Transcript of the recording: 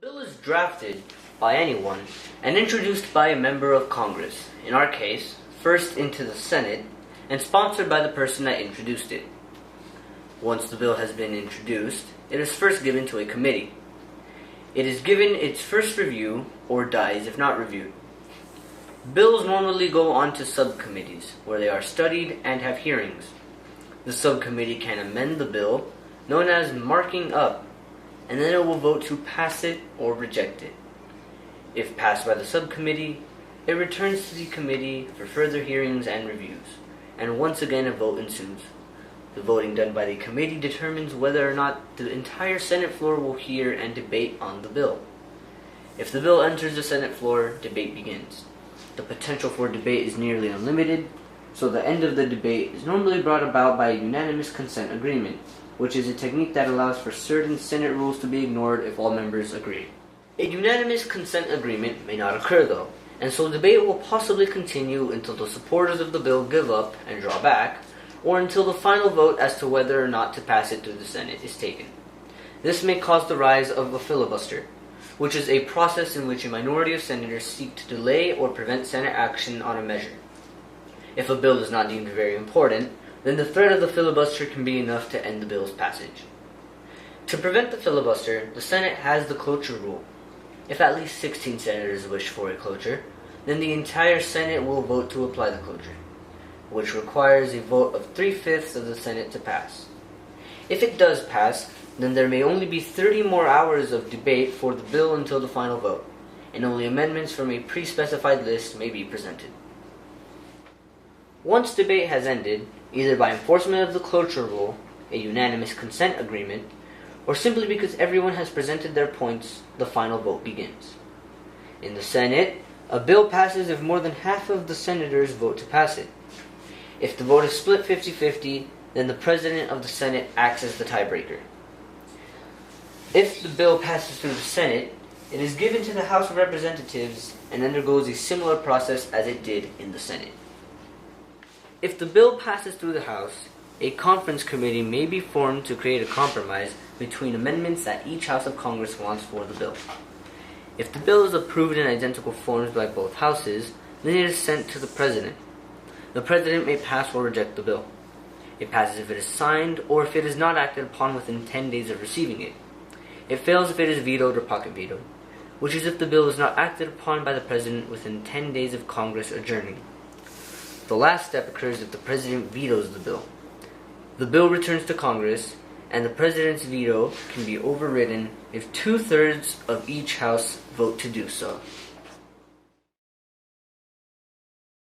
A bill is drafted by anyone and introduced by a member of Congress, in our case, first into the Senate, and sponsored by the person that introduced it. Once the bill has been introduced, it is first given to a committee. It is given its first review, or dies if not reviewed. Bills normally go on to subcommittees, where they are studied and have hearings. The subcommittee can amend the bill, known as marking up, and then it will vote to pass it or reject it. If passed by the subcommittee, it returns to the committee for further hearings and reviews, and once again a vote ensues. The voting done by the committee determines whether or not the entire Senate floor will hear and debate on the bill. If the bill enters the Senate floor, debate begins. The potential for debate is nearly unlimited, so the end of the debate is normally brought about by a unanimous consent agreement, which is a technique that allows for certain Senate rules to be ignored if all members agree. A unanimous consent agreement may not occur though, and so debate will possibly continue until the supporters of the bill give up and draw back, or until the final vote as to whether or not to pass it through the Senate is taken. This may cause the rise of a filibuster, which is a process in which a minority of senators seek to delay or prevent Senate action on a measure. If a bill is not deemed very important, then the threat of the filibuster can be enough to end the bill's passage. To prevent the filibuster, the Senate has the cloture rule. If at least 16 senators wish for a cloture, then the entire Senate will vote to apply the cloture, which requires a vote of 3/5 of the Senate to pass. If it does pass, then there may only be 30 more hours of debate for the bill until the final vote, and only amendments from a pre-specified list may be presented. Once debate has ended, either by enforcement of the cloture rule, a unanimous consent agreement, or simply because everyone has presented their points, the final vote begins. In the Senate, a bill passes if more than half of the senators vote to pass it. If the vote is split 50-50, then the President of the Senate acts as the tiebreaker. If the bill passes through the Senate, it is given to the House of Representatives and undergoes a similar process as it did in the Senate. If the bill passes through the House, a conference committee may be formed to create a compromise between amendments that each House of Congress wants for the bill. If the bill is approved in identical forms by both houses, then it is sent to the President. The President may pass or reject the bill. It passes if it is signed or if it is not acted upon within 10 days of receiving it. It fails if it is vetoed or pocket vetoed, which is if the bill is not acted upon by the President within 10 days of Congress adjourning. The last step occurs if the President vetoes the bill. The bill returns to Congress, and the President's veto can be overridden if 2/3 of each House vote to do so.